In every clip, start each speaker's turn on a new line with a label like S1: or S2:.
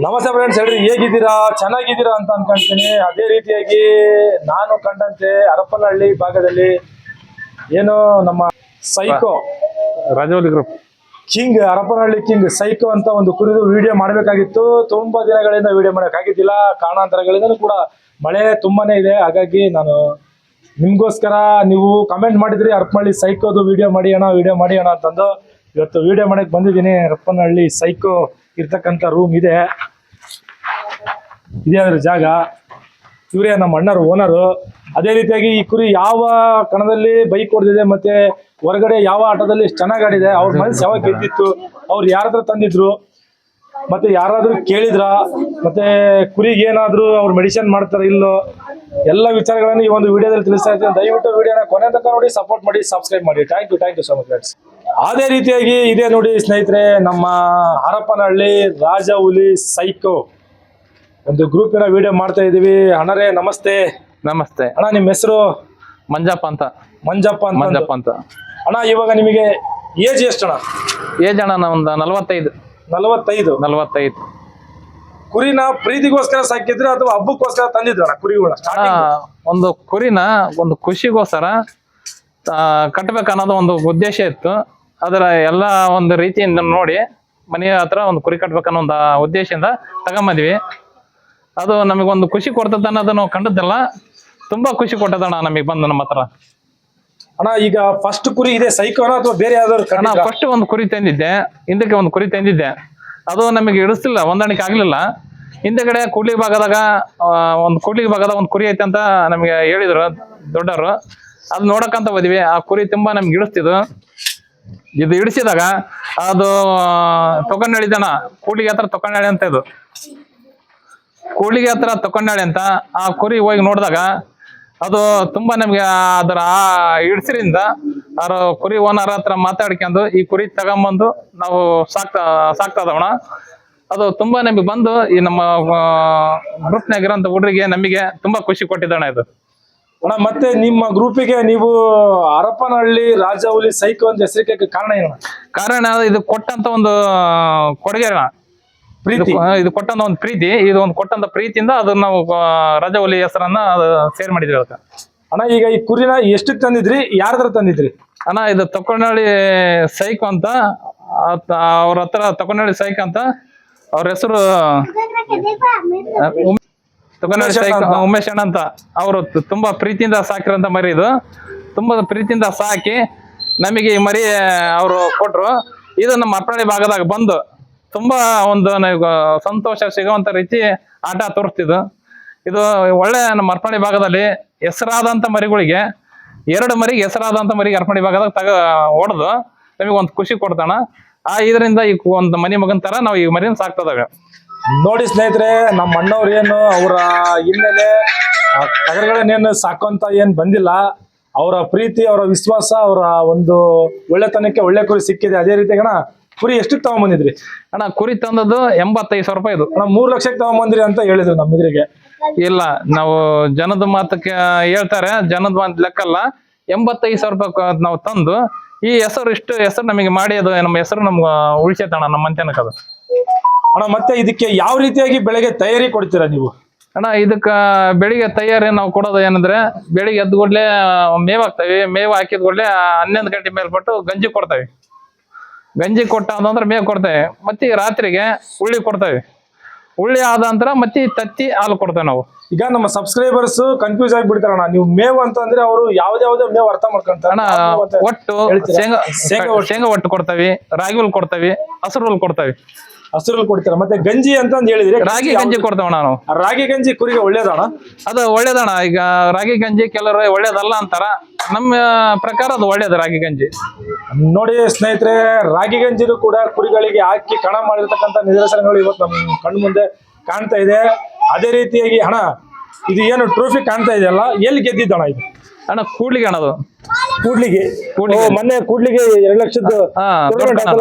S1: ನಮಸ್ತೆ ಫ್ರೆಂಡ್ಸ್, ಹೇಳ್ರಿ ಹೇಗಿದ್ದೀರಾ? ಚೆನ್ನಾಗಿದ್ದೀರಾ ಅಂತ ಅನ್ಕೊಂತೀನಿ. ಅದೇ ರೀತಿಯಾಗಿ ನಾನು ಕಂಡಂತೆ ಹರಪನಹಳ್ಳಿ ಭಾಗದಲ್ಲಿ ಏನು ನಮ್ಮ psycho
S2: Rajavali group
S1: king, Harapanahalli king psycho ಅಂತ ಒಂದು ಕುರಿದು ವಿಡಿಯೋ ಮಾಡಬೇಕಾಗಿತ್ತು. ತುಂಬಾ ದಿನಗಳಿಂದ ವಿಡಿಯೋ ಮಾಡೋಕ್ಕಾಗಿದ್ದಿಲ್ಲ. ಕಾರಣಾಂತರಗಳಿಂದ ಕೂಡ ಮಳೆ ತುಂಬಾನೇ ಇದೆ. ಹಾಗಾಗಿ ನಾನು ನಿಮ್ಗೋಸ್ಕರ, ನೀವು ಕಮೆಂಟ್ ಮಾಡಿದ್ರಿ ಹರಪನಹಳ್ಳಿ ಸೈಕೋದು ವಿಡಿಯೋ ಮಾಡಿ ಅಣ್ಣ ಅಂತಂದು ಇವತ್ತು ವಿಡಿಯೋ ಮಾಡಕ್ಕೆ ಬಂದಿದ್ದೀನಿ. ಹರಪನಹಳ್ಳಿ ಸೈಕೋ ಇರ್ತಕ್ಕಂಥ ರೂಮ್ ಇದೆ ಅದ್ರ ಜಾಗ. ಇವರೇ ನಮ್ಮ ಅಣ್ಣರು ಓನರು. ಅದೇ ರೀತಿಯಾಗಿ ಈ ಕುರಿ ಯಾವ ಕಣದಲ್ಲಿ ಬೈಕ್ ಹೊಡೆದಿದೆ ಮತ್ತೆ ಹೊರಗಡೆ ಯಾವ ಆಟದಲ್ಲಿ ಚೆನ್ನಾಗಿ ಆಡಿದೆ, ಅವ್ರ ಮನಸ್ಸು ಯಾವಾಗ ಗೆದ್ದಿತ್ತು, ಅವ್ರು ಯಾರಾದ್ರೂ ತಂದಿದ್ರು, ಮತ್ತೆ ಯಾರಾದ್ರೂ ಕೇಳಿದ್ರ, ಮತ್ತೆ ಕುರಿಗೆ ಏನಾದ್ರು ಅವ್ರು ಮೆಡಿಸಿನ್ ಮಾಡ್ತಾರ ಇಲ್ಲೋ, ಎಲ್ಲ ವಿಚಾರಗಳನ್ನು ಈ ಒಂದು ವಿಡಿಯೋದಲ್ಲಿ ತಿಳಿಸ್ತಾ ಇದ್ದೀನಿ. ದಯವಿಟ್ಟು ವಿಡಿಯೋನ ಕೊನೆ ತನಕ ನೋಡಿ, ಸಪೋರ್ಟ್ ಮಾಡಿ, ಸಬ್ಸ್ಕ್ರೈಬ್ ಮಾಡಿ. Thank you so much friends. ಅದೇ ರೀತಿಯಾಗಿ ಇದೆ ನೋಡಿ ಸ್ನೇಹಿತರೆ, ನಮ್ಮ ಹರಪನಹಳ್ಳಿ ರಾಜಹುಲಿ ಸೈಕೋ ಒಂದು ಗ್ರೂಪಿನ ವಿಡಿಯೋ ಮಾಡ್ತಾ ಇದೀವಿ. ಅಣ್ಣರೇ ನಮಸ್ತೆ.
S2: ನಮಸ್ತೆ
S1: ಅಣ್ಣ, ನಿಮ್ಮ ಹೆಸರು?
S2: ಮಂಜಪ್ಪ ಅಂತ.
S1: ಮಂಜಪ್ಪ ಅಂತ ಅಣ್ಣ. ಇವಾಗ ನಿಮಗೆ ಏಜ್ ಎಷ್ಟು ಅಣ್ಣ?
S2: ಏಜ್ ಅಣ್ಣ ಒಂದು 45.
S1: ಕುರಿನ ಪ್ರೀತಿಗೋಸ್ಕರ ಸಾಕಿದ್ರೆ ಅಥವಾ ಹಬ್ಬಕ್ಕೋಸ್ಕರ ತಂದಿದ್ರ ಕುರಿಗಳ?
S2: ಒಂದು ಕುರಿನ ಒಂದು ಖುಷಿಗೋಸ್ಕರ ಕಟ್ಬೇಕನ್ನೋದು ಒಂದು ಉದ್ದೇಶ ಇತ್ತು. ಅದರ ಎಲ್ಲ ಒಂದು ರೀತಿಯಿಂದ ನೋಡಿ ಮನೆಯ ಹತ್ರ ಒಂದು ಕುರಿ ಕಟ್ಬೇಕನ್ನೋ ಒಂದು ಉದ್ದೇಶದಿಂದ ತಗೊಂಬಂದ್ವಿ. ಅದು ನಮಗೊಂದು ಖುಷಿ ಕೊಡ್ತದ ಅನ್ನೋದು ನಾವು ಕಂಡದ್ದಲ್ಲ. ತುಂಬಾ ಖುಷಿ ಕೊಟ್ಟದಣ್ಣ ನಮಗೆ ಬಂದು ನಮ್ಮ ಹತ್ರ.
S1: ಅಣ್ಣ, ಈಗ ಫಸ್ಟ್ ಕುರಿ ಇದೆ ಸೈಕೋನ ಅಥವಾ ಬೇರೆ ಯಾವ್ದಾದ್ರು?
S2: ಫಸ್ಟ್ ಒಂದು ಕುರಿ ತಂದಿದ್ದೆ, ಹಿಂದಕ್ಕೆ ಒಂದು ಕುರಿ ತಂದಿದ್ದೆ. ಅದು ನಮಗೆ ಇಡಿಸ್ತಿಲ್ಲ, ಹೊಂದಾಣಿಕೆ ಆಗ್ಲಿಲ್ಲ. ಹಿಂದೆಗಡೆ ಕೂಡ್ಲಿಗೆ ಭಾಗದಾಗ ಒಂದು ಕುರಿ ಐತೆ ಅಂತ ನಮಗೆ ಹೇಳಿದ್ರು ದೊಡ್ಡವರು. ಅದು ನೋಡಕ್ಕಂತ ಹೋದ್ವಿ. ಆ ಕುರಿ ತುಂಬಾ ನಮ್ಗೆ ಇಡಿಸ್ತಿದ್ದು. ಇದು ಇಡಿಸಿದಾಗ ಅದು ತೊಕೊಂಡಳಿದಣ, ಕೂಡ್ಲಿಗೆ ಹತ್ರ ತೊಕೊಂಡಾಳಿ ಅಂತ. ಇದು ಕೂಡ್ಲಿಗೆ ಹತ್ರ ತೊಕೊಂಡಾಳಿ ಅಂತ. ಆ ಕುರಿ ಹೋಗಿ ನೋಡಿದಾಗ ಅದು ತುಂಬಾ ನಮ್ಗೆ ಅದರ ಇಡ್ಸಿರಿಂದ ಅವ್ರ ಕುರಿ ಓನರ್ ಹತ್ರ ಮಾತಾಡ್ಕೊಂಡು ಈ ಕುರಿ ತಗೊಂಬಂದು ನಾವು ಸಾಕ್ತಾ ಇದ್ದವಣ. ಅದು ತುಂಬಾ ನಮಗೆ ಬಂದು ಈ ನಮ್ಮ ಗ್ರೂಪ್ನಾಗ ಇರೋಂಥ ಹುಡುಗರಿಗೆ ನಮಗೆ ತುಂಬಾ ಖುಷಿ ಕೊಟ್ಟಿದ್ದಣ ಇದು.
S1: ಅಣ್ಣ, ಮತ್ತೆ ನಿಮ್ಮ ಗ್ರೂಪಿಗೆ ನೀವು ಹರಪನಹಳ್ಳಿ ರಾಜಹುಲಿ ಸೈಕೋ ಅಂತ ಹೆಸರಿಕೆ ಕಾರಣ ಏನು?
S2: ಕಾರಣ ಇದು ಕೊಟ್ಟಂತ ಒಂದು ಕೊಡುಗೆ ಅಣ್ಣ. ಇದು ಕೊಟ್ಟಂತ ಒಂದು ಪ್ರೀತಿ, ಇದು ಒಂದು ಕೊಟ್ಟಂತ ಪ್ರೀತಿಯಿಂದ ಅದನ್ನ ನಾವು ರಾಜಹುಲಿ ಹೆಸರನ್ನ ಸೇರ್ ಮಾಡಿದ್ವಿ ಅದಕ್ಕೆ.
S1: ಅಣ್ಣ, ಈಗ ಈ ಕುರಿನ ಎಷ್ಟಕ್ಕೆ ತಂದಿದ್ರಿ? ಯಾರದ್ರ ತಂದಿದ್ರಿ?
S2: ಅಣ್ಣ, ಇದು ತೊಕೊಂಡಳ್ಳಿ ಸೈಕೋ ಅಂತ. ಅವ್ರ ಹತ್ರ ತೊಕೊಂಡಳ್ಳಿ ಸೈಕೋ ಅಂತ ಅವ್ರ ಹೆಸರು ತೊಕೊಂಡಳ್ಳಿ ಸೈಕೋ ಉಮೇಶ್ ಅಣ್ಣ ಅಂತ. ಅವರು ತುಂಬಾ ಪ್ರೀತಿಯಿಂದ ಸಾಕಿರೋಂಥ ಮರಿ. ಇದು ತುಂಬಾ ಪ್ರೀತಿಯಿಂದ ಸಾಕಿ ನಮಗೆ ಈ ಮರಿ ಅವರು ಕೊಟ್ರು. ಇದು ನಮ್ಮ ಹರಪನಹಳ್ಳಿ ಭಾಗದಾಗ ಬಂದು ತುಂಬಾ ಒಂದು ಸಂತೋಷ ಸಿಗುವಂತ ರೀತಿ ಆಟ ತೋರಿಸ್ತಿದ್ದು. ಇದು ಒಳ್ಳೆ ನಮ್ಮ ಹರಪನಹಳ್ಳಿ ಭಾಗದಲ್ಲಿ ಹೆಸರಾದಂತ ಮರಿಗಳಿಗೆ, 2 ಮರಿಗೆ ಹೆಸರಾದಂತ ಮರಿಗೆ ಹರಪನಹಳ್ಳಿ ಭಾಗದಾಗ ಹೊಡೆದು ನಮಗೆ ಒಂದು ಖುಷಿ ಕೊಡ್ತಾನ. ಇದರಿಂದ ಈ ಒಂದು ಮನೆ ಮಗನ್ ತರ ನಾವು ಈ ಮರಿನ ಸಾಕ್ತದವೆ.
S1: ನೋಡಿ ಸ್ನೇಹಿತರೆ, ನಮ್ಮ ಅಣ್ಣವ್ರು ಏನು ಅವರ ಹಿನ್ನೆಲೆ ಟಗರುಗಳನ್ನೇನು ಸಾಕುವಂತ ಏನ್ ಬಂದಿಲ್ಲ. ಅವರ ಪ್ರೀತಿ, ಅವರ ವಿಶ್ವಾಸ, ಅವರ ಒಂದು ಒಳ್ಳೆತನಕ್ಕೆ ಒಳ್ಳೆ ಕುರಿ ಸಿಕ್ಕಿದೆ. ಅದೇ ರೀತಿ ಅಣ್ಣ, ಕುರಿ ಎಷ್ಟಕ್ಕೆ ತಗೊಂಬಂದಿದ್ರಿ?
S2: ಅಣ್ಣ, ಕುರಿ ತಂದದ್ದು 85,000 ರೂಪಾಯಿ. ಇದು
S1: ಅಣ್ಣ, 3 ಲಕ್ಷಕ್ಕೆ ತಗೊಂಬಂದಿರಿ ಅಂತ ಹೇಳಿದ್ರು ನಮ್ಮ ಎದುರಿಗೆ.
S2: ಇಲ್ಲ, ನಾವು ಜನದ ಮಾತಕ್ಕೆ ಹೇಳ್ತಾರೆ, ಜನದ ಮಾತು ಲೆಕ್ಕಲ್ಲ. 85,000 ರೂಪಾಯಿ ನಾವು ತಂದು ಈ ಇಷ್ಟು ಹೆಸರು ನಮಗೆ ಮಾಡಿ ಅದು ನಮ್ಮ ಹೆಸರು ನಮ್ಗೆ ಉಳಿಸೈತಣ್ಣ ನಮ್ಮ ಮಂತ್ಯಾನಕ್ಕೆ ಅದು.
S1: ಅಣ್ಣ, ಮತ್ತೆ ಇದಕ್ಕೆ ಯಾವ ರೀತಿಯಾಗಿ ಬೆಳಗ್ಗೆ ತಯಾರಿ ಕೊಡ್ತೀರಾ ನೀವು?
S2: ಅಣ್ಣ, ಇದಕ್ಕ ಬೆಳಿಗ್ಗೆ ತಯಾರಿ ನಾವು ಕೊಡೋದು ಏನಂದ್ರೆ, ಬೆಳಿಗ್ಗೆ ಎದ್ದು ಕೂಡಲೇ ಮೇವು ಹಾಕ್ತೇವೆ. ಮೇವು ಹಾಕಿದ ಕೂಡಲೇ 11 ಗಂಟೆ ಮೇಲ್ಪಟ್ಟು ಗಂಜಿ ಕೊಡ್ತೇವೆ. ಗಂಜಿ ಕೊಟ್ಟಾದಂದ್ರೆ ಮೇವು ಕೊಡ್ತೇವೆ. ಮತ್ತೆ ರಾತ್ರಿಗೆ ಉಳ್ಳಿ ಕೊಡ್ತೇವೆ. ಉಳ್ಳಿ ಆದ ನಂತರ ಮತ್ತೆ ತತ್ತಿ ಹಾಲು ಕೊಡ್ತೇವೆ ನಾವು. ಈಗ ನಮ್ಮ ಸಬ್ಸ್ಕ್ರೈಬರ್ಸ್ ಕನ್ಫ್ಯೂಸ್ ಆಗಿಬಿಡ್ತಾರಣ್ಣ, ನೀವು ಮೇವು ಅಂತಂದ್ರೆ ಅವರು ಯಾವ್ದಾವ್ದೋ ಮೇವು ಅರ್ಥ ಮಾಡ್ಕೊಂತಾರೆ. ಅಣ್ಣ, ಒಟ್ಟು ಶೇಂಗಾ ಒಟ್ಟು ಕೊಡ್ತೇವೆ, ರಾಗಿ ಹುಲ್ ಕೊಡ್ತೇವೆ, ಹಸಿರು ಹುಲ್ ಕೊಡ್ತೇವೆ.
S1: ಹಸಿರು ಕೊಡ್ತೀರಾ? ಮತ್ತೆ ಗಂಜಿ ಅಂತ ಹೇಳಿದ್ರೆ
S2: ರಾಗಿ ಗಂಜಿ ಕೊಡ್ತೇವೆ ನಾವು.
S1: ರಾಗಿ ಗಂಜಿ ಕುರಿಗೆ ಒಳ್ಳೇದಣ್ಣ?
S2: ಅದು ಒಳ್ಳೇದಣ್ಣ. ಈಗ ರಾಗಿ ಗಂಜಿ ಕೆಲವರು ಒಳ್ಳೇದಲ್ಲ ಅಂತಾರ, ನಮ್ಮ ಪ್ರಕಾರ ಅದು ಒಳ್ಳೇದು ರಾಗಿ ಗಂಜಿ.
S1: ನೋಡಿ ಸ್ನೇಹಿತರೆ, ರಾಗಿ ಗಂಜಿನೂ ಕೂಡ ಕುರಿಗಳಿಗೆ ಹಾಕಿ ಕಣ ಮಾಡಿರ್ತಕ್ಕಂಥ ನಿದರ್ಶನಗಳು ಇವತ್ತು ನಮ್ಮ ಕಣ್ಣು ಮುಂದೆ ಕಾಣ್ತಾ ಇದೆ. ಅದೇ ರೀತಿಯಾಗಿ ಅಣ್ಣ, ಇದು ಏನು ಟ್ರೋಫಿ ಕಾಣ್ತಾ ಇದೆಯಲ್ಲ, ಎಲ್ಲಿ ಗೆದ್ದಿದ್ದಣ್ಣ ಇದು?
S2: ಅಣ್ಣ, ಕೂಡ್ಲಿಗೆ ಅಣ್ಣ. ಅದು
S1: ಕೂಡ್ಲಿಗೆ ಮೊನ್ನೆ ಕೂಡ್ಲಿಗೆ 2 ಲಕ್ಷದ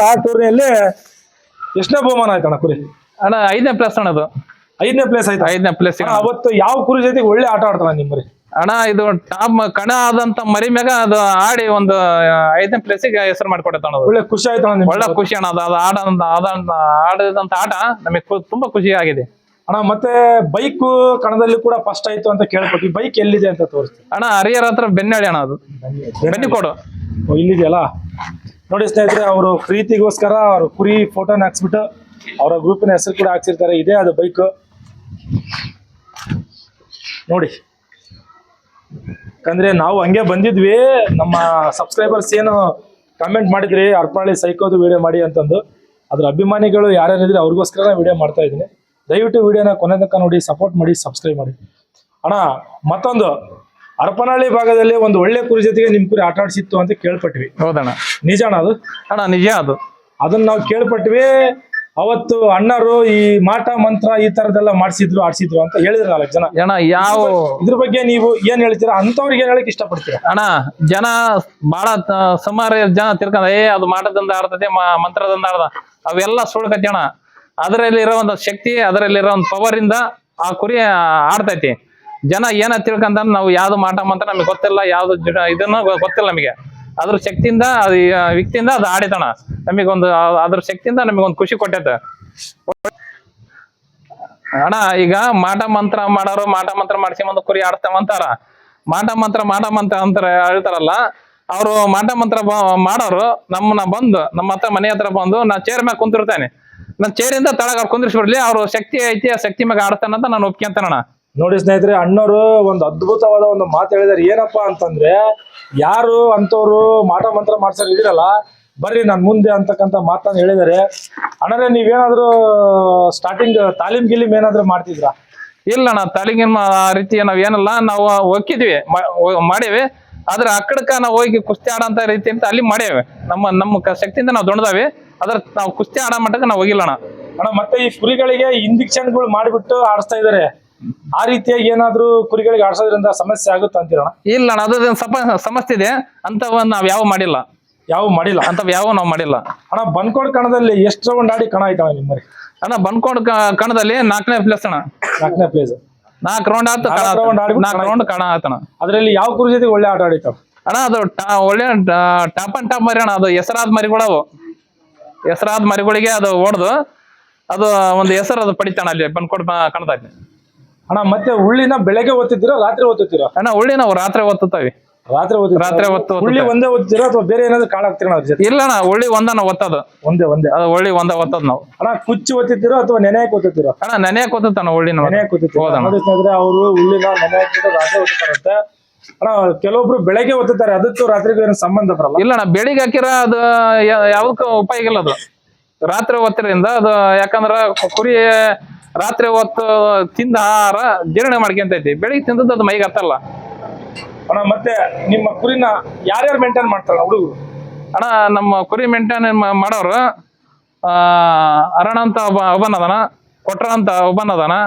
S1: ಆ ಟೂರ್ನಿಯಲ್ಲಿ ಎಷ್ಟನೇ ಬಹುಮಾನ ಆಯ್ತಣ್ಣ ಕುರಿ?
S2: ಅಣ್ಣ, 5ನೇ ಪ್ಲೇಸ್ ಅಣ್ಣ. ಅದು
S1: 5ನೇ ಪ್ಲೇಸ್ ಆಯ್ತು.
S2: 5ನೇ ಪ್ಲೇಸ್.
S1: ಅವತ್ತು ಯಾವ ಕುರಿ ಜೊತೆಗೆ ಒಳ್ಳೆ ಆಟ ಆಡ್ತಾನ ನಿಮ್ಮ ಮರಿ?
S2: ಅಣ್ಣ ಇದು ಟಾಪ್ ಕಣ ಆದಂತ ಮರಿ ಮ್ಯಾಗ ಅದು ಆಡಿ ಒಂದು 5ನೇ ಪ್ಲೇಸಿಗೆ ಹೆಸರು ಮಾಡ್ಕೊಡತ್ತ ಅಣ್ಣ.
S1: ಒಳ್ಳೆ ಖುಷಿ ಆಯ್ತು ಅಣ್ಣ
S2: ಒಳ್ಳೆ ಖುಷಿ ಅಣ್ಣ. ಅದು ಆಡದಂತ ಆಟ ನಮಗೆ ತುಂಬಾ ಖುಷಿ ಆಗಿದೆ
S1: ಅಣ್ಣ. ಮತ್ತೆ ಬೈಕ್ ಕಣದಲ್ಲಿ ಕೂಡ ಫಸ್ಟ್ ಆಯ್ತು ಅಂತ ಕೇಳ್ಪಟ್ಟಿ, ಬೈಕ್ ಎಲ್ಲಿದೆ ಅಂತ ತೋರಿಸ್ತೀವಿ
S2: ಅಣ್ಣ. ಹರಿಹರ ಹತ್ರ ಬೆನ್ನಳ್ಳಿ ಅಣ್ಣ, ಅದು ಬೆನ್ನಿಕೋಡು
S1: ಇಲ್ಲಿದೆಯಲ್ಲ ನೋಡಿ ಸ್ನೇಹಿತರೆ. ಅವರು ಪ್ರೀತಿಗೋಸ್ಕರ ಅವ್ರ ಕುರಿ ಫೋಟೋನ ಹಾಕ್ಸ್ಬಿಟ್ಟು ಅವರ ಗ್ರೂಪಿನ ಹೆಸರು ಕೂಡ ಹಾಕ್ಸಿರ್ತಾರೆ. ಇದೇ ಅದು ಬೈಕ್ ನೋಡಿ. ಯಾಕಂದ್ರೆ ನಾವು ಹಂಗೆ ಬಂದಿದ್ವಿ, ನಮ್ಮ ಸಬ್ಸ್ಕ್ರೈಬರ್ಸ್ ಏನು ಕಮೆಂಟ್ ಮಾಡಿದ್ರಿ ಅರ್ಪಣಿ ಸೈಕೋದು ವಿಡಿಯೋ ಮಾಡಿ ಅಂತಂದು, ಅದ್ರ ಅಭಿಮಾನಿಗಳು ಯಾರ್ಯಾರಿದ್ರೆ ಅವ್ರಿಗೋಸ್ಕರ ವಿಡಿಯೋ ಮಾಡ್ತಾ ಇದ್ದೀನಿ. ದಯವಿಟ್ಟು ವಿಡಿಯೋನ ಕೊನೆ ತನಕ ನೋಡಿ, ಸಪೋರ್ಟ್ ಮಾಡಿ, ಸಬ್ಸ್ಕ್ರೈಬ್ ಮಾಡಿ ಅಣ್ಣ. ಮತ್ತೊಂದು ಹರಪನಹಳ್ಳಿ ಭಾಗದಲ್ಲಿ ಒಂದು ಒಳ್ಳೆ ಕುರಿ ಜೊತೆಗೆ ನಿಮ್ ಕುರಿ ಆಟ ಆಡ್ಸಿತ್ತು ಅಂತ ಕೇಳ್ಪಟ್ವಿ.
S2: ಹೌದಣ್ಣ?
S1: ನಿಜ ಅಣ್ಣ ಅದು?
S2: ಅಣ್ಣ ನಿಜ ಅದು. ಅದನ್ನ
S1: ನಾವು ಕೇಳ್ಪಟ್ವಿ. ಅವತ್ತು ಅಣ್ಣರು ಈ ಮಾಟ ಮಂತ್ರ ಈ ತರದೆಲ್ಲ ಆಡ್ಸಿದ್ರು ಅಂತ ಹೇಳಿದ್ರು 4 ಜನ.
S2: ಯಾವ
S1: ಇದ್ರ ಬಗ್ಗೆ ನೀವು ಏನ್ ಹೇಳ್ತೀರಾ? ಅಂತವ್ರಿಗೆ ಏನ್ ಹೇಳಕ್ ಇಷ್ಟಪಡ್ತೀರಾ?
S2: ಅಣ್ಣ ಜನ ಬಹಳ ಸುಮಾರು ಜನ ತಿಳ್ಕೊಂಡ ಅದು ಮಾಟದಿಂದ ಆಡ್ತದೆ, ಮಂತ್ರದಿಂದ ಆಡ್ದ, ಅವೆಲ್ಲ ಸುಳ್ಕತಿ ಅಣ್ಣ. ಅದರಲ್ಲಿರೋ ಒಂದು ಶಕ್ತಿ, ಅದರಲ್ಲಿರೋ ಒಂದು ಪವರ್ ಇಂದ ಆ ಕುರಿ ಆಡ್ತೈತಿ. ಜನ ಏನ ತಿಳ್ಕೊಂಡ ನಾವು ಯಾವ್ದು ಮಾಟ ಮಂತ್ರ ನಮಗೆ ಗೊತ್ತಿಲ್ಲ, ಯಾವ್ದು ಇದನ್ನ ಗೊತ್ತಿಲ್ಲ ನಮಗೆ. ಅದ್ರ ಶಕ್ತಿಯಿಂದ ಅದು ವ್ಯಕ್ತಿಯಿಂದ ಅದು ಆಡಿತಣ. ನಮಗೊಂದು ಅದ್ರ ಶಕ್ತಿಯಿಂದ ನಮಗೊಂದು ಖುಷಿ ಕೊಟ್ಟೈತೆ ಅಣ್ಣ. ಈಗ ಮಾಟ ಮಂತ್ರ ಮಾಡೋರು ಮಾಟ ಮಂತ್ರ ಮಾಡಿಸಿ ಒಂದು ಕುರಿ ಆಡ್ತಾವಂತಾರ. ಮಾಟ ಮಂತ್ರ ಅಂತ ಹೇಳ್ತಾರಲ್ಲ, ಅವರು ಮಾಟ ಮಂತ್ರ ಮಾಡೋರು ನಮ್ಮನ್ನ ಬಂದು ನಮ್ಮ ಹತ್ರ ಮನೆ ಹತ್ರ ಬಂದು ನಾ ಚೇರ್ ಮ್ಯಾಗ ಕುಂತಿರ್ತೇನೆ, ನನ್ನ ಚೇರಿಂದ ತಳಗ ಅವ್ರು ಕುಂದಿರ್ಸ್ಬಿಡ್ಲಿ, ಅವ್ರು ಶಕ್ತಿ ಐತಿ ಆ ಶಕ್ತಿ ಮ್ಯಾಗ ಆಡ್ತಾನಂತ ನಾನು ಒಪ್ಕೊಂತೇನಣ್ಣ.
S1: ನೋಡಿ ಸ್ನೇಹಿತರೆ, ಅಣ್ಣವರು ಒಂದು ಅದ್ಭುತವಾದ ಒಂದು ಮಾತು ಹೇಳಿದಾರೆ. ಏನಪ್ಪಾ ಅಂತಂದ್ರೆ, ಯಾರು ಅಂತವ್ರು ಮಾಟ ಮಂತ್ರ ಮಾಡ್ಸೋರು ಇದಿರಲ್ಲ, ಬರ್ರಿ ನನ್ ಮುಂದೆ ಅಂತಕ್ಕಂಥ ಮಾತನ್ನ ಹೇಳಿದಾರೆ. ಅಣ್ಣರೇ, ನೀವೇನಾದ್ರು ಸ್ಟಾರ್ಟಿಂಗ್ ತಾಲೀಮ್ ಗಿಲೀಮ್ ಏನಾದ್ರು ಮಾಡ್ತಿದ್ರಾ?
S2: ಇಲ್ಲ ಅಣ್ಣ, ತಾಲೀಗಿನ ರೀತಿ ನಾವ್ ಏನಲ್ಲ, ನಾವು ಹೋಗಿದ್ವಿ ಮಾಡೇವಿ. ಆದ್ರೆ ಅಕ್ಕಡಕ್ಕ ನಾವು ಹೋಗಿ ಕುಸ್ತಿ ಆಡಂತ ರೀತಿ ಅಂತ ಅಲ್ಲಿ ಮಾಡೇವಿ. ನಮ್ಮ ಶಕ್ತಿಯಿಂದ ನಾವು ದೊಡ್ಡದಾವಿ. ಅದ್ರ ನಾವು ಕುಸ್ತಿ ಆಡೋ ಮಟ್ಟಕ್ಕೆ ನಾವು ಹೋಗಿಲ್ಲ ಅಣ್ಣ.
S1: ಮತ್ತೆ ಈ ಕುರಿಗಳಿಗೆ ಇಂಜೆಕ್ಷನ್ಗಳು ಮಾಡಿಬಿಟ್ಟು ಆಡಿಸ್ತಾ ಇದಾರೆ. ಆ ರೀತಿಯಾಗಿ ಏನಾದ್ರು ಕುರಿಗಳಿಗೆ ಆಡ್ಸೋದ್ರಿಂದ ಸಮಸ್ಯೆ ಆಗುತ್ತೆ ಅಂತೀರಣ?
S2: ಇಲ್ಲ ಅಣ್ಣ, ಅದ್ರ ಸಮಸ್ಯೆ ಇದೆ ಅಂತವ ನಾವ್ ಯಾವ ಮಾಡಿಲ್ಲ ಅಂತವ್ ಯಾವ ನಾವು ಮಾಡಿಲ್ಲ
S1: ಅಣ್ಣ. ಬನ್ಕೋಡ್ ಕಣದಲ್ಲಿ ಎಷ್ಟು ರೌಂಡ್ ಆಡಿ ಕಣ ಆಯ್ತಣ್ಣ ನಿಮ್ಮರಿ?
S2: ಅಣ್ಣ ಬನ್ಕೋಡ್ ಕಣದಲ್ಲಿ 4ನೇ ಪ್ಲೇಸ್ ಅಣ್ಣ.
S1: 4ನೇ ಪ್ಲೇಸ್.
S2: 4 ರೌಂಡ್ ಆಯ್ತು, 4 ರೌಂಡ್ ಕಣ ಆಯ್ತಣ್ಣ.
S1: ಅದ್ರಲ್ಲಿ ಯಾವ ಕುರಿ ಜೊತೆ ಒಳ್ಳೆ ಆಟ ಆಡಿತಾವ
S2: ಅಣ್ಣ? ಅದು ಒಳ್ಳೆ ಟಾಪ್ ಅಂಡ್ ಟಾಪ್ ಮರಿ ಅಣ್ಣ. ಅದು ಹೆಸರಾದ ಮರಿಗಳವು, ಹೆಸರಾದ ಮರಿಗಳಿಗೆ ಅದು ಓಡ್ದು ಅದು ಒಂದು ಹೆಸರು ಅದು ಪಡಿತಾಣ ಅಲ್ಲಿ ಬನ್ಕೋಡ್ ಕಣದಲ್ಲಿ
S1: ಅಣ್ಣ. ಮತ್ತೆ ಉಳ್ಳಿನ ಬೆಳಗ್ಗೆ ಓದ್ತಿದ್ದೀರಾ ರಾತ್ರಿ ಓದ್ತಿದ್ದೀರಾ?
S2: ಅಣ್ಣ ಉಳ್ಳಿ ನಾವು ರಾತ್ರಿ ಓದ್ತೇವೆ.
S1: ರಾತ್ರಿ ಹೊತ್ತು ಉಳ್ಳಿ ಒಂದೇ ಓದ್ತೀರಾ ಅಥವಾ ಬೇರೆ ಏನಾದ್ರು ಕಾಳು ಹಾಕ್ತೀರಾ ಅದ್ರ ಜೊತೆ?
S2: ಇಲ್ಲ ಅಣ್ಣ, ಉಳ್ಳಿ ಒಂದನ ಒತ್ತದು.
S1: ಒಂದೇ ಅದು
S2: ಉಳ್ಳಿ ಒತ್ತದ್ ನಾವು.
S1: ಅಣ್ಣ ಕುಚ್ಚಿ ಓದ್ತಿದ್ದೀರಾ ಅಥವಾ ನೆನೆಯಕ್ಕೆ ಓದ್ತಿದ್ದೀರಾ?
S2: ಅಣ್ಣ ನೆನೆಯಕ್ಕೆ ಓದ್ತಾನ ಉಳ್ಳಿನ.
S1: ನೆನೆಯಕ್ಕೆ ಓದ್ತಿದ್ದೀರಾ? ಅವರು ಉಳ್ಳಿನ ನೆನೆಯಕ್ಕೆ ರಾತ್ರಿ ಓದ್ತಾರಂತೆ ಅಣ್ಣ. ಕೆಲವೊಬ್ರು ಬೆಳಗ್ಗೆ ಓದ್ತಾರೆ, ಅದಕ್ಕೂ ರಾತ್ರಿಗೂ ಏನು ಸಂಬಂಧ ಬರಲ್ಲ?
S2: ಇಲ್ಲ ಅಣ್ಣ, ಬೆಳಿಗ್ಗೆ ಹಾಕಿರ ಅದು ಯಾವ್ದಕ್ಕೂ ಉಪಯೋಗ ಇಲ್ಲ. ಅದು ರಾತ್ರಿ ಓದ್ತಿರಿಂದ ಅದು, ಯಾಕಂದ್ರ ಕುರಿ ರಾತ್ರಿ ಹೊತ್ತು ತಿಂದ ಆಹಾರ ಜೀರ್ಣ ಮಾಡ್ಕೊಂತೈತಿ, ಬೆಳಿಗ್ಗೆ ತಿಂದದ್ದು ಅದು ಮೈಗೆ ಹತ್ತಲ್ಲ
S1: ಅಣ್ಣ. ಮತ್ತೆ ನಿಮ್ಮ ಕುರಿನ ಯಾರ್ಯಾರು ಮೇಂಟೈನ್ ಮಾಡ್ತಾರ ಹುಡುಗರು?
S2: ಅಣ್ಣ ನಮ್ಮ ಕುರಿ ಮೇಂಟೈನ್ ಮಾಡೋರು ಅರಣ ಅಂತ ಒಬ್ಬನ ಅದಾನ, ಕೊಟ್ರ ಅಂತ ಒಬ್ಬನ ಅದಾನ,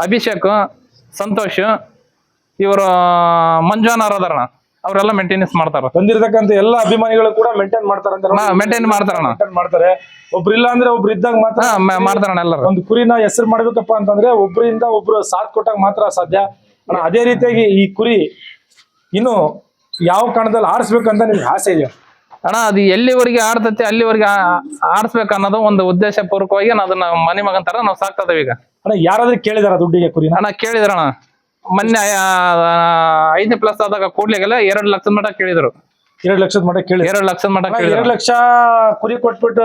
S2: ಅಭಿಷೇಕ್, ಸಂತೋಷ್, ಇವರು ಮಂಜುವನವ್ರ ಅದಾರಣ. ಅವರೆಲ್ಲ ಮೇಂಟೆನೆನ್ಸ್ ಮಾಡ್ತಾರ.
S1: ಬಂದಿರತಕ್ಕಂತ ಎಲ್ಲ ಅಭಿಮಾನಿಗಳು ಕೂಡ ಮೇಂಟೈನ್ ಮಾಡ್ತಾರಂತ?
S2: ಮೇಂಟೈನ್ ಮಾಡ್ತಾರಣ.
S1: ಮಾಡ್ತಾರೆ. ಒಬ್ರು ಇಲ್ಲ ಅಂದ್ರೆ ಒಬ್ರು ಇದ್ದಾಗ ಮಾತ್ರ
S2: ಮಾಡ್ತಾರಣ. ಎಲ್ಲರೂ ಒಂದು
S1: ಕುರಿನ ಹೆಸರು ಮಾಡ್ಬೇಕಪ್ಪ ಅಂತಂದ್ರೆ ಒಬ್ರಿಂದ ಒಬ್ರು ಸಾಥ್ ಕೊಟ್ಟಾಗ ಮಾತ್ರ ಸಾಧ್ಯ ಅಣ್ಣ. ಅದೇ ರೀತಿಯಾಗಿ ಈ ಕುರಿ ಇನ್ನು ಯಾವ ಕಣದಲ್ಲಿ ಆಡಿಸ್ಬೇಕಂತ ನಿಮ್ಗೆ ಆಸೆ ಇದೆಯಾ
S2: ಅಣ್ಣ? ಅದು ಎಲ್ಲಿವರೆಗೆ ಆಡ್ತೈತಿ ಅಲ್ಲಿವರೆಗೆ ಆಡಿಸ್ಬೇಕು ಅನ್ನೋದು ಒಂದು ಉದ್ದೇಶ ಪೂರ್ವಕವಾಗಿ ಅದನ್ನ ಮನೆ ಮಗಂತರ ನಾವು ಸಾಕ್ತಾ ಇದೇವೆ ಈಗ.
S1: ಅಣ್ಣ ಯಾರಾದ್ರೂ ಕೇಳಿದಾರ ದುಡ್ಡಿಗೆ ಕುರಿನ?
S2: ಅಣ್ಣ ಕೇಳಿದ್ರಣ. ಮೊನ್ನೆ 5ನೇ ಪ್ಲಸ್ ಆದಾಗ ಕೂಡ್ಲಿಗೆಲ್ಲ 2 ಲಕ್ಷದ ಮಟ್ಟ ಕೇಳಿದ್ರು.
S1: 2 ಲಕ್ಷದ ಮಟ್ಟ ಕೇಳಿ?
S2: 2 ಲಕ್ಷದ ಮಟ್ಟ.
S1: 2 ಲಕ್ಷ ಕುರಿ ಕೊಟ್ಬಿಟ್ಟು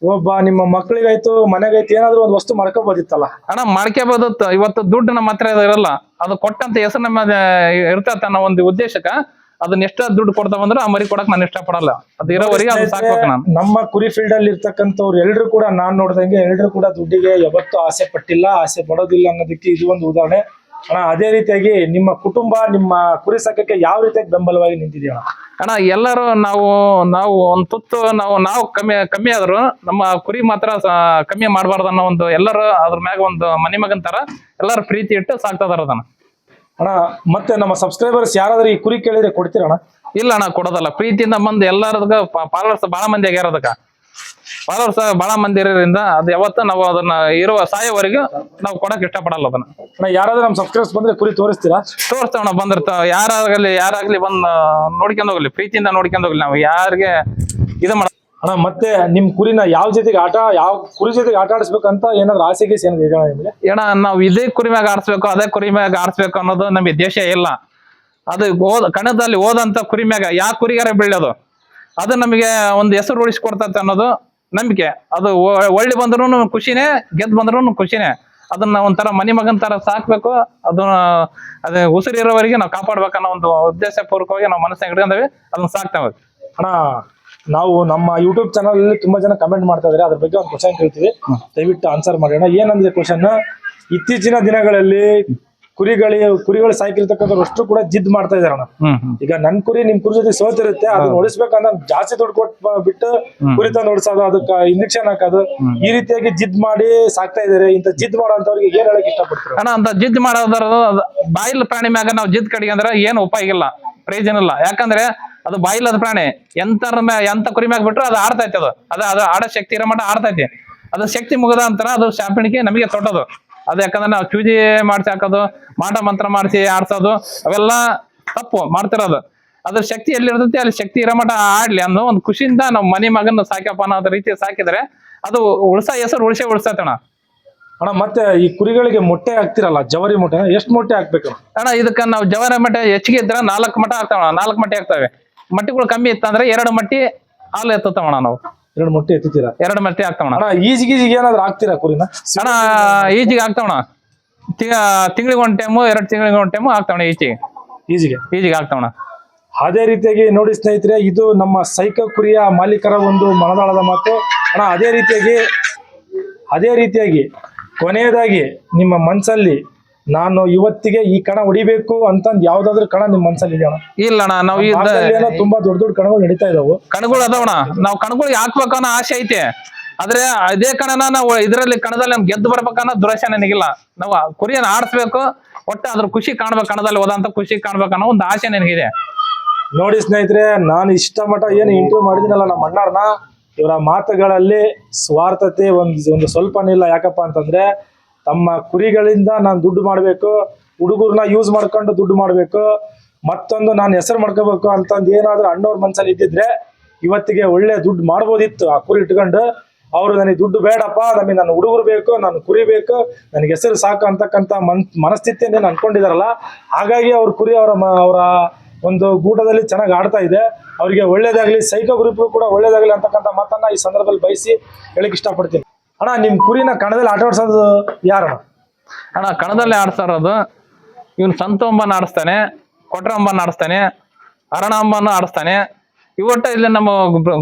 S1: ಒಬ್ಬ ನಿಮ್ಮ ಮಕ್ಕಳಿಗಾಯ್ತು ಮನೆಗಾಯ್ತು ಏನಾದ್ರು ಒಂದು ವಸ್ತು ಮಾಡ್ಕೋಬೋದಿತ್ತಲ್ಲ
S2: ಅಣ್ಣ? ಮಾಡ್ಕೋಬೋದಿತ್ತು. ಇವತ್ತು ದುಡ್ಡು ನಮ್ಮ ಹತ್ರ ಇರಲ್ಲ, ಅದು ಕೊಟ್ಟಂತ ಹೆಸರು ನಮ್ಮ ಇರ್ತೈತೆ ಅನ್ನೋ ಒಂದು ಉದ್ದೇಶಕ್ಕ ಅದನ್ನ ಎಷ್ಟ ದುಡ್ಡು ಕೊಡ್ತಾವಂದ್ರೆ ಆ ಮರಿ ಕೊಡಕ್ ನಾನು ಇಷ್ಟ ಪಡಲ್ಲ. ಅದು ಇರೋವರೆಗೆ ಅದು ಸಾಕ್ಬೇಕು ನಾನು.
S1: ನಮ್ಮ ಕುರಿ ಫೀಲ್ಡ್ ಅಲ್ಲಿ ಇರ್ತಕ್ಕಂಥವ್ರು ಎಲ್ರು ಕೂಡ ನಾನ್ ನೋಡ್ದಂಗೆ ಎಲ್ರು ಕೂಡ ದುಡ್ಡಿಗೆ ಯಾವತ್ತೂ ಆಸೆ ಪಟ್ಟಿಲ್ಲ, ಆಸೆ ಪಡೋದಿಲ್ಲ ಅನ್ನೋದಕ್ಕೆ ಇದು ಒಂದು ಉದಾಹರಣೆ ಅಣ್ಣ. ಅದೇ ರೀತಿಯಾಗಿ ನಿಮ್ಮ ಕುಟುಂಬ ನಿಮ್ಮ ಕುರಿ ಸಾಕಕ್ಕೆ ಯಾವ ರೀತಿಯಾಗಿ ಬೆಂಬಲವಾಗಿ ನಿಂತಿದೀಯ
S2: ಅಣ್ಣ? ಎಲ್ಲರೂ ನಾವು ಒಂದು ತುತ್ತು ನಾವು ಕಮ್ಮಿ ಆದ್ರು ನಮ್ಮ ಕುರಿ ಮಾತ್ರ ಕಮ್ಮಿ ಮಾಡಬಾರ್ದು ಅನ್ನೋ ಒಂದು, ಎಲ್ಲರೂ ಅದ್ರ ಮ್ಯಾಗ ಒಂದು ಮನೆ ಮಗನ್ ತರ ಎಲ್ಲರೂ ಪ್ರೀತಿ ಇಟ್ಟು ಸಾಕ್ತದಾರ ಅದನ್ನ
S1: ಅಣ್ಣ. ಮತ್ತೆ ನಮ್ಮ ಸಬ್ಸ್ಕ್ರೈಬರ್ಸ್ ಯಾರಾದ್ರೂ ಈ ಕುರಿ ಕೇಳಿದ್ರೆ ಕೊಡ್ತೀರಣ್ಣ?
S2: ಇಲ್ಲ ಅಣ್ಣ, ಕೊಡೋದಲ್ಲ. ಪ್ರೀತಿಯಿಂದ ಬಂದು ಎಲ್ಲರದಕ್ಕ ಫಾಲೋವರ್ಸ್ ಬಹಳ ಮಂದಿ ಆಗ್ಯಾರ ಅದಕ್ಕ. ಬಹಳ ವರ್ಷ ಬಹಳ ಮಂದಿ ಇರೋದ್ರಿಂದ ಅದು ಯಾವತ್ತೂ ನಾವು ಅದನ್ನ ಇರುವ ಸಾಯೋವರೆಗೂ ನಾವು ಕೊಡಕ್ ಇಷ್ಟಪಡಲ್ಲ ಅದನ್ನ.
S1: ಅಣ್ಣ ಯಾರಾದ್ರೂ ನಮ್ಮ ಸಬ್ಸ್ಕ್ರೈಬರ್ಸ್ ಬಂದ್ರೆ ಕುರಿ ತೋರಿಸ್ತೀರಾ?
S2: ತೋರಿಸ್ತೇವಣ್ಣ, ಬಂದಿರ್ತಾವ ಯಾರಾಗ್ಲಿ ಬಂದ್ ನೋಡ್ಕೊಂಡ್ ಹೋಗ್ಲಿ, ಪ್ರೀತಿಯಿಂದ ನೋಡ್ಕೊಂಡ್ ಹೋಗ್ಲಿ. ನಾವು ಯಾರಿಗೆ ಇದು ಮಾಡ
S1: ಅಣ್ಣ ಮತ್ತೆ ನಿಮ್ ಕುರಿನ ಯಾವ ಕುರಿ ಜೊತೆಗೆ ಆಟ ಆಡಿಸ್ಬೇಕಂತ ಏನಾದ್ರು ಆಸೆ ಗೀಸೆ ಏನಾದ್ರು ಇದೆಯಾ ನಿಮ್ಗೆ?
S2: ನಾವು ಇದೇ ಕುರಿ ಮ್ಯಾಗ ಆಡಿಸ್ಬೇಕು, ಅದೇ ಕುರಿ ಮ್ಯಾಗ ಆಡಿಸ್ಬೇಕು ಅನ್ನೋದು ನಮಗೆ ದೇಶ ಇಲ್ಲ. ಅದು ಕಣದಲ್ಲಿ ಹೋದಂತ ಕುರಿ ಮ್ಯಾಗ ಯಾವ ಕುರಿಗಾರ ಬೆಳೆಯೋದು ಅದು ನಮಗೆ ಒಂದು ಹೆಸರು ಉಳಿಸ್ಕೊಡ್ತೈತೆ ಅನ್ನೋದು ನಂಬಿಕೆ. ಅದು ಒಳ್ಳೆ ಬಂದ್ರು ಖುಷಿನೇ, ಗೆದ್ದು ಬಂದ್ರು ಖುಷಿನೇ. ಅದನ್ನ ಒಂಥರ ಮನಿ ಮಗನ್ ತರ ಸಾಕ್ಬೇಕು, ಅದೇ ಉಸಿರಿರೋವರೆಗೆ ನಾವು ಕಾಪಾಡ್ಬೇಕನ್ನೋ ಒಂದು ಉದ್ದೇಶ ಪೂರ್ವಕವಾಗಿ ನಾವು ಮನಸ್ಸಿನಾಗ ಇಟ್ಕೊಂಡೇವಿ, ಅದನ್ನ ಸಾಕ್ತೇವೆ.
S1: ಅಣ್ಣ ನಾವು ನಮ್ಮ ಯೂಟ್ಯೂಬ್ ಚಾನಲ್ ಅಲ್ಲಿ ತುಂಬಾ ಜನ ಕಮೆಂಟ್ ಮಾಡ್ತಾ ಇದಾರೆ, ಅದ್ರ ಬಗ್ಗೆ ಒಂದು ಕ್ವಶನ್ ಕೇಳ್ತೀವಿ, ದಯವಿಟ್ಟು ಆನ್ಸರ್ ಮಾಡೋಣ. ಏನಂದ್ರೆ ಕ್ವಶನ್, ಇತ್ತೀಚಿನ ದಿನಗಳಲ್ಲಿ ಕುರಿಗಳು ಸಾಕಿರ್ತಕ್ಕಂಥವ್ರು ಅಷ್ಟು ಕೂಡ ಜಿದ್ ಮಾಡ್ತಾ ಇದಾರೆ ಅಣ್ಣ. ಈಗ ನನ್ ಕುರಿ ನಿಮ್ ಕುರಿ ಜೊತೆ ಸೋತಿರುತ್ತೆ, ಅದನ್ನ ಉಳಿಸ್ಬೇಕಂದ್ರೆ ಜಾಸ್ತಿ ದುಡ್ಡು ಕೊಟ್ಟು ಬಿಟ್ಟು ಕುರಿ ತಂದು ಹೊಡ್ಸೋದು, ಅದಕ್ಕೆ ಇಂಜೆಕ್ಷನ್ ಹಾಕೋದು, ಈ ರೀತಿಯಾಗಿ ಜಿದ್ ಮಾಡಿ ಸಾಕ್ತಾ ಇದಾರೆ. ಇಂತ ಜಿದ್ ಮಾಡೋಂಥವ್ರಿಗೆ ಏನ್ ಹೇಳಕ್ ಇಷ್ಟಪಡ್ತಾರೆ
S2: ಅಣ್ಣ? ಅಂತ ಜಿದ್ ಮಾಡೋದ್ರ ಬಾಯಿಲ್ ಪ್ರಾಣಿ ಮ್ಯಾಗ ನಾವು ಜಿದ್ ಕಡಿಗೆ ಅಂದ್ರೆ ಏನು ಉಪಯೋಗ ಇಲ್ಲ, ಪ್ರಯೋಜನ ಇಲ್ಲ. ಯಾಕಂದ್ರೆ ಅದು ಬಾಯಿಲ್ಲದ ಪ್ರಾಣಿ, ಎಂತ ಕುರಿ ಮ್ಯಾಗ ಬಿಟ್ರು ಅದು ಆಡ್ತೈತೆ. ಅದು ಆಡೋ ಶಕ್ತಿ ಇರೋ ಮಟ್ಟ ಆಡ್ತೈತಿ. ಅದು ಶಕ್ತಿ ಮುಗದ ಅಂತರ ಅದು ಶಾಪಣಿಕೆ ನಮಗೆ ತೊಟ್ಟದು. ಅದು ಯಾಕಂದ್ರೆ ನಾವು ಚೂಜಿ ಮಾಡ್ಸಿ ಹಾಕೋದು, ಮಾಟ ಮಂತ್ರ ಮಾಡಿಸಿ ಆಡ್ಸೋದು ಅವೆಲ್ಲ ತಪ್ಪು ಮಾಡ್ತಿರೋದು. ಅದ್ರ ಶಕ್ತಿ ಎಲ್ಲಿ ಇರ್ತೈತಿ ಅಲ್ಲಿ ಶಕ್ತಿ ಇರೋ ಮಟ್ಟ ಆಡ್ಲಿ ಅನ್ನೋ ಒಂದು ಖುಷಿಯಿಂದ ನಾವು ಮನಿ ಮಗನ ಸಾಕ್ಯಪ್ಪ ಅನ್ನೋ ರೀತಿ ಸಾಕಿದ್ರೆ ಅದು ಹೆಸರು ಉಳಿಸ್ತೈತಣ್ಣ.
S1: ಅಣ್ಣ ಮತ್ತೆ ಈ ಕುರಿಗಳಿಗೆ ಮೊಟ್ಟೆ ಹಾಕ್ತಿರಲ್ಲ, ಜವರಿ ಮೊಟ್ಟೆ ಎಷ್ಟು ಮೊಟ್ಟೆ ಹಾಕ್ಬೇಕು
S2: ಅಣ್ಣ? ಇದಕ್ಕ ನಾವು ಜವರಿ ಮೊಟ್ಟೆ ಹೆಚ್ಚಿಗೆ ಇದ್ರೆ 4 ಮಟ್ಟ ಹಾಕ್ತಾವಣ್ಣ. 4 ಮಟ್ಟಿ ಹಾಕ್ತವೆ. ಮಟ್ಟಿಗಳು ಕಮ್ಮಿ ಇತ್ತಂದ್ರೆ 2 ಮಟ್ಟಿ ಹಾಲು ಎತ್ತವಣ್ಣ. ನಾವು
S1: 2 ಮೊಟ್ಟೆ ಎತ್ತೀರಾ?
S2: 2 ಮಟ್ಟಿ ಹಾಕ್ತಾವಣ್ಣ.
S1: ಈಜಿಗೆ ಏನಾದ್ರು ಹಾಕ್ತೀರಾ ಕುರಿನ?
S2: ಅಣ್ಣ ಈಜಿಗೆ ಹಾಕ್ತಾವಣ್ಣ. ತಿಂಗಳಿಗೆ 1 ಟೈಮು 2 ತಿಂಗಳಿಗೆ 1 ಟೈಮು ಹಾಕ್ತಾವಣ್ಣ. ಈಜಿಗೆ ಹಾಕ್ತಾವಣ್ಣ.
S1: ಅದೇ ರೀತಿಯಾಗಿ ನೋಡಿ ಸ್ನೇಹಿತರೆ, ಇದು ನಮ್ಮ ಸೈಕ ಕುರಿಯ ಮಾಲೀಕರ ಒಂದು ಮನದಾಳದ ಮಾತು ಅಣ್ಣ. ಅದೇ ರೀತಿಯಾಗಿ ಕೊನೆಯದಾಗಿ ನಿಮ್ಮ ಮನ್ಸಲ್ಲಿ ನಾನು ಇವತ್ತಿಗೆ ಈ ಕಣ ಹೊಡಿಬೇಕು ಅಂತ ಯಾವ್ದಾದ್ರು ಕಣ ನಿಮ್ ಮನ್ಸಲ್ಲಿ ಇದೆಯಣ್ಣ?
S2: ಇಲ್ಲ ಅಣ್ಣ, ನಾವು
S1: ತುಂಬಾ ದೊಡ್ಡ ಕಣಗಳು ನಡೀತಾ ಇದಾವು.
S2: ಕಣಗಳು ಅದಾವಣ್ಣ, ನಾವು ಕಣಗಳಿಗೆ ಹಾಕ್ಬೇಕನ್ನೋ ಆಸೆ ಐತೆ. ಆದ್ರೆ ಅದೇ ಕಣನ ನಾವು ಇದರಲ್ಲಿ ಕಣದಲ್ಲಿ ನಮ್ಗೆ ಗೆದ್ದು ಬರ್ಬೇಕನ್ನೋ ದುರಾಸೆ ನನಗಿಲ್ಲ. ನಾವು ಕುರಿಯನ್ನ ಆಡಿಸ್ಬೇಕು, ಒಟ್ಟು ಅದ್ರ ಖುಷಿ ಕಾಣ್ಬೇಕು, ಕಣದಲ್ಲಿ ಹೋದಂತ ಖುಷಿ ಕಾಣ್ಬೇಕನ್ನೋ ಒಂದು ಆಸೆ ನನಗಿದೆ.
S1: ನೋಡಿ ಸ್ನೇಹಿತರೆ, ನಾನು ಇಷ್ಟ ಮಟ್ಟ ಏನು ಇಂಟರ್ವ್ಯೂ ಮಾಡಿದಿನಲ್ಲ ನಮ್ಮ ಅಣ್ಣಾರ್ನ, ಇವರ ಮಾತುಗಳಲ್ಲಿ ಸ್ವಾರ್ಥತೆ ಒಂದು ಸ್ವಲ್ಪನೇ ಇಲ್ಲ. ಯಾಕಪ್ಪ ಅಂತಂದ್ರೆ ತಮ್ಮ ಕುರಿಗಳಿಂದ ನಾನು ದುಡ್ಡು ಮಾಡ್ಬೇಕು, ಹುಡುಗರ್ನ ಯೂಸ್ ಮಾಡ್ಕೊಂಡು ದುಡ್ಡು ಮಾಡ್ಬೇಕು, ಮತ್ತೊಂದು ನಾನು ಹೆಸರು ಮಾಡ್ಕೋಬೇಕು ಅಂತಂದು ಏನಾದ್ರೂ ಅಣ್ಣವ್ರ ಮನ್ಸಲ್ಲಿ ಇದ್ದಿದ್ರೆ ಇವತ್ತಿಗೆ ಒಳ್ಳೆ ದುಡ್ಡು ಮಾಡ್ಬೋದಿತ್ತು. ಆ ಕುರಿ ಇಟ್ಕೊಂಡು ಅವರು ನನಗೆ ದುಡ್ಡು ಬೇಡಪ್ಪ, ನಮಗೆ ನನ್ನ ಹುಡುಗರು ಬೇಕು, ನನ್ನ ಕುರಿ ಬೇಕು, ನನಗೆ ಹೆಸರು ಸಾಕು ಅಂತಕ್ಕಂಥ ಮನಸ್ಥಿತಿಯನ್ನೇನು ಅನ್ಕೊಂಡಿದಾರಲ್ಲ. ಹಾಗಾಗಿ ಅವ್ರ ಕುರಿ ಅವರ ಒಂದು ಗೂಟದಲ್ಲಿ ಚೆನ್ನಾಗಿ ಆಡ್ತಾ ಇದೆ. ಅವರಿಗೆ ಒಳ್ಳೇದಾಗ್ಲಿ, ಸೈಕೋ ಗ್ರೂಪ್ ಕೂಡ ಒಳ್ಳೇದಾಗ್ಲಿ ಅಂತಕ್ಕಂಥ ಮಾತನ್ನ ಈ ಸಂದರ್ಭದಲ್ಲಿ ಬಯಸಿ ಹೇಳಕ್ ಇಷ್ಟಪಡ್ತೀನಿ. ಅಣ್ಣ ನಿಮ್ ಕುರಿನ ಕಣದಲ್ಲಿ ಆಟ ಆಡ್ಸೋದು ಯಾರಣ್ಣ?
S2: ಅಣ್ಣ ಕಣದಲ್ಲಿ ಆಡ್ತಾ ಇರೋದು ಇವನು ಸಂತೋಂಬನ ಆಡಿಸ್ತಾನೆ, ಕೊಟ್ರಂಬನ ಆಡಿಸ್ತಾನೆ, ಅರಣಂಬನ ಆಡಿಸ್ತಾನೆ. ಇವಟ್ಟ ಇಲ್ಲಿ ನಮ್ಮ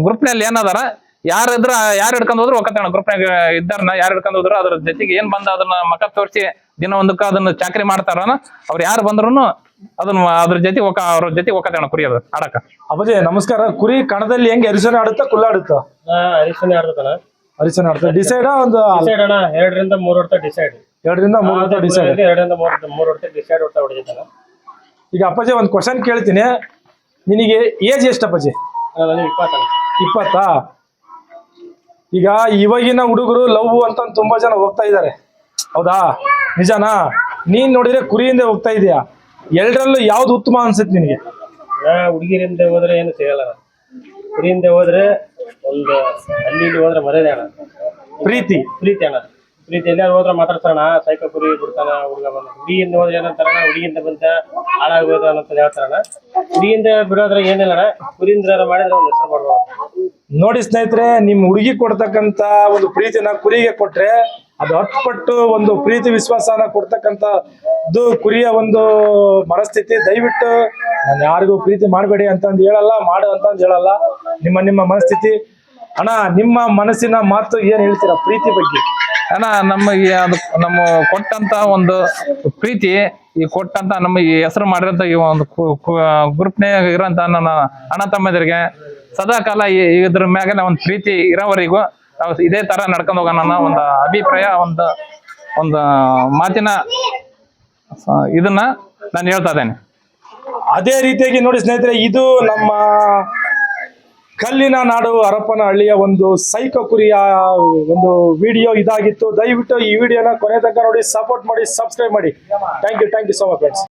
S2: ಗ್ರೂಪ್ನಲ್ಲಿ ಏನದಾರ ಯಾರು ಹಿಡ್ಕೊಂಡು ಹೋದ್ರು ಒಕ್ಕತ್ತಣ್ಣ. ಗ್ರೂಪ್ನಾಗ ಇದ್ದಾರನ್ನ ಯಾರು ಹಿಡ್ಕೊಂಡು ಹೋದ್ರು ಅದ್ರ ಜೊತೆಗೆ ಏನ್ ಬಂದ ಅದನ್ನ ಮಕ ತೋರಿಸಿ ದಿನ ಒಂದಕ್ಕ ಅದನ್ನ ಚಾಕರಿ ಮಾಡ್ತಾರನ ಅವ್ರು ಯಾರು ಬಂದ್ರು ಅದನ್ನ ಅದ್ರ ಜೊತೆ ಅವ್ರ ಜೊತೆ ಒಕ್ಕತ್ತಣ್ಣ ಕುರಿ ಅದು ಆಡಕ.
S1: ಅಪ್ಪಾಜಿ ನಮಸ್ಕಾರ. ಕುರಿ ಕಣದಲ್ಲಿ ಹೆಂಗೆ ಅರಿಶಿನ ಆಡುತ್ತಾ ಕುಲ್ಲಾಡುತ್ತಾ?
S3: ಅರಿಶಿನ ಆಡ್ತಾನ.
S1: ಅರಿಶಿನ ಆಡ್ತಾ ಡಿಸೈಡ್ ಒಂದು
S3: 2 ರಿಂದ 3 ಹೊಡ್ತ ಡಿಸೈಡ್.
S1: 2 ರಿಂದ 3 ಹೊಡ್ತ ಡಿಸೈಡ್.
S3: 2 ರಿಂದ 3 ಹೊಡ್ತ ಡಿಸೈಡ್ ಹೊಡ್ತಾ ಹೊಡಿತಾನ.
S1: ಈಗ ಅಪ್ಪಾಜಿ ಒಂದು ಕ್ವಶನ್ ಕೇಳ್ತೀನಿ, ನಿನಗೆ ಏಜ್ ಎಷ್ಟು ಅಪ್ಪಾಜಿ? 20. ಈಗ ಇವಾಗಿನ ಹುಡುಗರು ಲವ್ ಅಂತ ತುಂಬಾ ಜನ ಹೋಗ್ತಾ ಇದ್ದಾರೆ, ಹೌದಾ? ನಿಜಾನಾ? ನೀನ್ ನೋಡಿದ್ರೆ ಕುರಿಯಿಂದ ಹೋಗ್ತಾ ಇದೀಯಾ, ಎರಡರಲ್ಲೂ ಯಾವ್ದು ಉತ್ತಮ ಅನ್ಸುತ್ತೆ ನಿನಗೆ?
S3: ಹುಡುಗಿರಿಂದ ಹೋದ್ರೆ ಏನು ಸಿಗಲ್ಲ, ಕುರಿಯಿಂದ ಹೋದ್ರೆ ಒಂದು ಅಲ್ಲಿ ಹೋದ್ರೆ ಮರ್ಯಾದೆ ಅಣ್ಣ, ಪ್ರೀತಿ ಅಣ್ಣ. ಪ್ರೀತಿ ಎಲ್ಲಾರು ಹೋದ್ರೆ ಮಾತಾಡ್ತಾರಣ, ಸೈಕ ಕುರಿ ಬಿಡ್ತಾನ ಹುಡುಗ ಬಂದ. ಹುಡುಗಿಯಿಂದ ಹೋದ್ರೆ ಏನಂತಾರಣ, ಹುಡುಗಿಯಿಂದ ಬಂದ ಹಾಳಾಗೋದು ಅನ್ನೋದು ಹೇಳ್ತಾರಣ. ಹುಡುಗಿಯಿಂದ ಬಿಡೋದ್ರೆ ಏನಿಲ್ಲ ಅಣ್ಣ, ಕುರಿಯಿಂದ ಮಾಡಿದ್ರೆ ಒಂದು ಹೆಸರು ಮಾಡ್ಬೋದು.
S1: ನೋಡಿ ಸ್ನೇಹಿತರೆ, ನಿಮ್ ಹುಡುಗಿ ಕೊಡ್ತಕ್ಕಂತ ಒಂದು ಪ್ರೀತಿನ ಕುರಿಗೆ ಕೊಟ್ರೆ ಅದು 10 ಪಟ್ಟು ಒಂದು ಪ್ರೀತಿ ವಿಶ್ವಾಸನ ಕೊಡ್ತಕ್ಕಂಥದ್ದು ಕುರಿಯ ಒಂದು ಮನಸ್ಥಿತಿ. ದಯವಿಟ್ಟು ನಾನು ಯಾರಿಗೂ ಪ್ರೀತಿ ಮಾಡಬೇಡಿ ಅಂತಂದು ಹೇಳಲ್ಲ, ಮಾಡು ಅಂತಂದು ಹೇಳಲ್ಲ, ನಿಮ್ಮ ಮನಸ್ಥಿತಿ. ಅಣ್ಣ ನಿಮ್ಮ ಮನಸ್ಸಿನ ಮಾತು ಏನ್ ಹೇಳ್ತೀರಾ ಪ್ರೀತಿ ಬಗ್ಗೆ?
S2: ಅಣ್ಣ ನಮಗೆ ಅದು ನಮ್ಮ ಕೊಟ್ಟಂತ ಒಂದು ಪ್ರೀತಿ, ಈ ಕೊಟ್ಟಂತ ನಮ್ಮ ಈ ಹೆಸರು ಮಾಡಿರಂತ ಈ ಒಂದು ಗ್ರೂಪ್ನಾಗ ಇರೋಂತ ನನ್ನ ಅಣ್ಣ ತಮ್ಮದರಿಗೆ ಸದಾ ಕಾಲ ಇದ್ರ ಮ್ಯಾಗ ಒಂದು ಪ್ರೀತಿ ಇರೋವರೆಗೂ ನಾವು ಇದೇ ತರ ನಡ್ಕೊಂಡು ಹೋಗೋಣ ಅನ್ನೋ ಒಂದು ಅಭಿಪ್ರಾಯ, ಒಂದು ಮಾತಿನ ಇದನ್ನ ನಾನು ಹೇಳ್ತಾ ಇದ್ದೇನೆ.
S1: ಅದೇ ರೀತಿಯಾಗಿ ನೋಡಿ ಸ್ನೇಹಿತರೆ, ಇದು ನಮ್ಮ ಕಲ್ಲಿನ ನಾಡು ಹರಪನಹಳ್ಳಿಯ ಒಂದು ಸೈಕೋ ಕುರಿಯ ಒಂದು ವಿಡಿಯೋ ಇದಾಗಿತ್ತು. ದಯವಿಟ್ಟು ಈ ವಿಡಿಯೋನ ಕೊನೆ ತನಕ ನೋಡಿ, ಸಪೋರ್ಟ್ ಮಾಡಿ, ಸಬ್ಸ್ಕ್ರೈಬ್ ಮಾಡಿ. Thank you so much friends.